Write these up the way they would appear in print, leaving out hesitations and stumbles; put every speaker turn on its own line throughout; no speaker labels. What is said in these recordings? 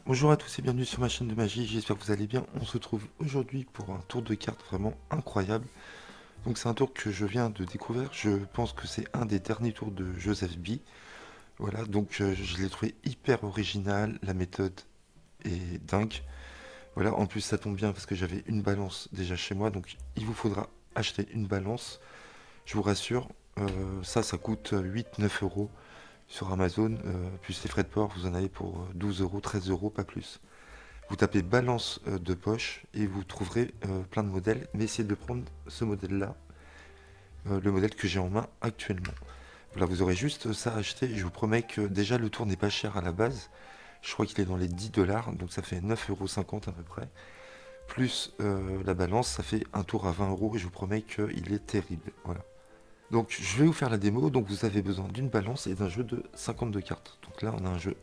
Bonjour à tous et bienvenue sur ma chaîne de magie, j'espère que vous allez bien. On se retrouve aujourd'hui pour un tour de cartes vraiment incroyable. Donc c'est un tour que je viens de découvrir, je pense que c'est un des derniers tours de Joseph B. Voilà, donc je l'ai trouvé hyper original, la méthode est dingue. Voilà, en plus ça tombe bien parce que j'avais une balance déjà chez moi, donc il vous faudra acheter une balance. Je vous rassure, ça coûte 8-9 euros sur Amazon, plus les frais de port, vous en avez pour 12 euros, 13 euros, pas plus. Vous tapez balance de poche et vous trouverez plein de modèles, mais essayez de prendre ce modèle-là, le modèle que j'ai en main actuellement. Voilà, vous aurez juste ça à acheter. Je vous promets que déjà le tour n'est pas cher à la base. Je crois qu'il est dans les 10 dollars, donc ça fait 9,50 € à peu près. Plus la balance, ça fait un tour à 20 euros et je vous promets qu'il est terrible. Voilà. Donc je vais vous faire la démo. Donc vous avez besoin d'une balance et d'un jeu de 52 cartes. Donc là on a un jeu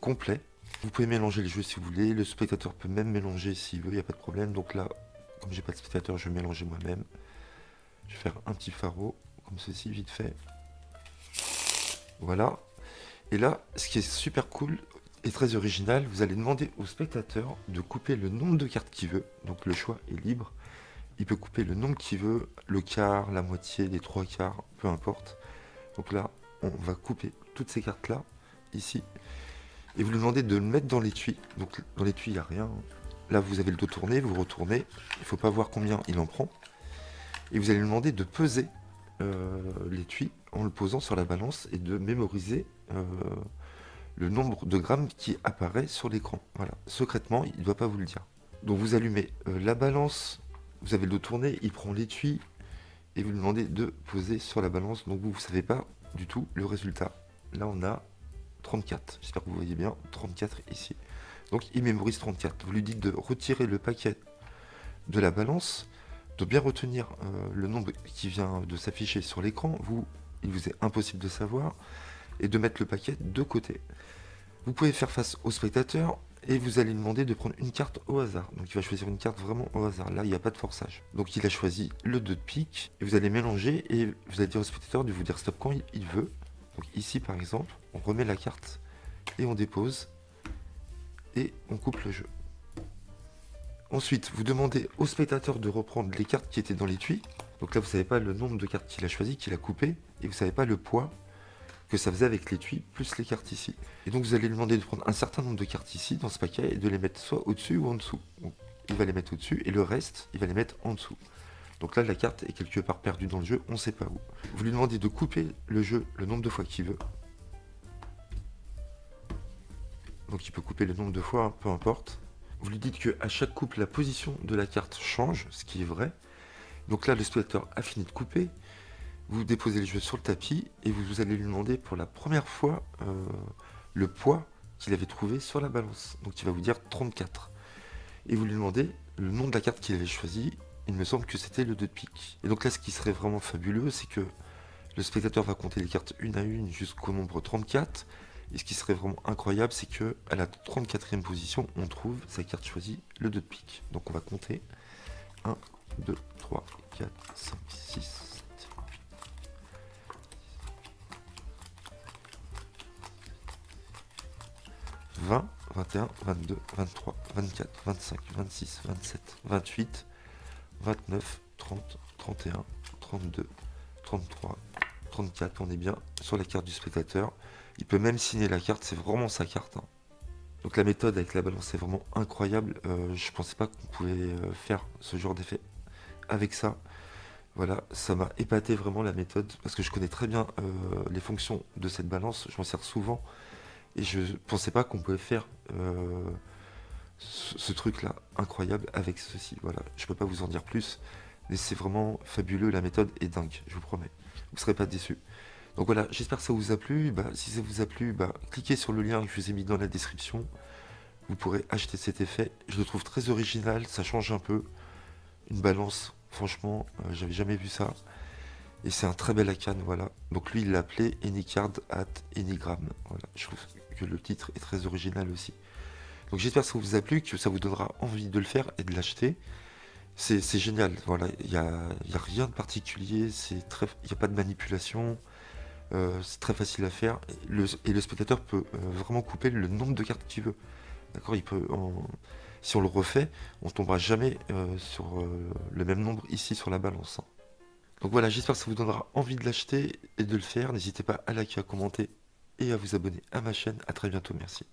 complet. Vous pouvez mélanger les jeux si vous voulez, le spectateur peut même mélanger s'il veut, il n'y a pas de problème. Donc là, comme j'ai pas de spectateur, je vais mélanger moi-même. Je vais faire un petit faro, comme ceci, vite fait. Voilà. Et là, ce qui est super cool et très original, vous allez demander au spectateur de couper le nombre de cartes qu'il veut. Donc le choix est libre. Il peut couper le nombre qu'il veut, le quart, la moitié, les trois quarts, peu importe. Donc là, on va couper toutes ces cartes-là, ici. Et vous lui demandez de le mettre dans l'étui. Donc dans l'étui, il n'y a rien. Là, vous avez le dos tourné, vous retournez. Il ne faut pas voir combien il en prend. Et vous allez lui demander de peser l'étui en le posant sur la balance et de mémoriser le nombre de grammes qui apparaît sur l'écran. Voilà. Secrètement, il ne doit pas vous le dire. Donc vous allumez la balance, vous avez le dos tourné, il prend l'étui et vous lui demandez de poser sur la balance. Donc vous ne savez pas du tout le résultat. Là, on a 34, j'espère que vous voyez bien, 34 ici. Donc il mémorise 34. Vous lui dites de retirer le paquet de la balance, de bien retenir le nombre qui vient de s'afficher sur l'écran. Il vous est impossible de savoir, et de mettre le paquet de côté. Vous pouvez faire face au spectateur et vous allez lui demander de prendre une carte au hasard. Donc il va choisir une carte vraiment au hasard. Là, il n'y a pas de forçage. Donc il a choisi le 2 de pique et vous allez mélanger et vous allez dire au spectateur de vous dire stop quand il veut. Donc ici par exemple, on remet la carte et on dépose et on coupe le jeu. Ensuite, vous demandez au spectateur de reprendre les cartes qui étaient dans l'étui. Donc là, vous ne savez pas le nombre de cartes qu'il a choisi, qu'il a coupé, et vous ne savez pas le poids que ça faisait avec l'étui, plus les cartes ici. Et donc vous allez lui demander de prendre un certain nombre de cartes ici, dans ce paquet, et de les mettre soit au-dessus ou en dessous. Donc, il va les mettre au-dessus, et le reste, il va les mettre en dessous. Donc là, la carte est quelque part perdue dans le jeu, on ne sait pas où. Vous lui demandez de couper le jeu le nombre de fois qu'il veut. Donc il peut couper le nombre de fois, hein, peu importe. Vous lui dites qu'à chaque coupe, la position de la carte change, ce qui est vrai. Donc là, le spectateur a fini de couper. Vous déposez le jeu sur le tapis et vous allez lui demander pour la première fois le poids qu'il avait trouvé sur la balance. Donc il va vous dire 34. Et vous lui demandez le nom de la carte qu'il avait choisi. Il me semble que c'était le 2 de pique. Et donc là, ce qui serait vraiment fabuleux, c'est que le spectateur va compter les cartes une à une jusqu'au nombre 34. Et ce qui serait vraiment incroyable, c'est que à la 34e position, on trouve sa carte choisie, le 2 de pique. Donc on va compter 1, 2, 3, 4, 5, 6, 7, 20, 21, 22, 23, 24, 25, 26, 27, 28, 29, 30, 31, 32, 33, 34, on est bien sur la carte du spectateur. Il peut même signer la carte, c'est vraiment sa carte. Hein. Donc la méthode avec la balance est vraiment incroyable. Je pensais pas qu'on pouvait faire ce genre d'effet avec ça. Voilà, ça m'a épaté vraiment la méthode parce que je connais très bien les fonctions de cette balance. Je m'en sers souvent et je pensais pas qu'on pouvait faire ce truc-là incroyable avec ceci. Voilà, je peux pas vous en dire plus, mais c'est vraiment fabuleux. La méthode est dingue, je vous promets. Vous serez pas déçus. Donc voilà, j'espère que ça vous a plu. Si ça vous a plu, cliquez sur le lien que je vous ai mis dans la description. Vous pourrez acheter cet effet. Je le trouve très original, ça change un peu. Une balance, franchement, j'avais jamais vu ça. Et c'est un très bel arcane, voilà. Donc lui, il l'a appelé Anycard at Anygram. Voilà, je trouve que le titre est très original aussi. Donc j'espère que ça vous a plu, que ça vous donnera envie de le faire et de l'acheter. C'est génial, voilà. Il y a rien de particulier, il n'y a pas de manipulation. C'est très facile à faire. Et le spectateur peut vraiment couper le nombre de cartes qu'il veut. D'accord, si on le refait, on tombera jamais sur le même nombre ici sur la balance, hein. Donc voilà, j'espère que ça vous donnera envie de l'acheter et de le faire. N'hésitez pas à liker, à commenter et à vous abonner à ma chaîne. À très bientôt, merci.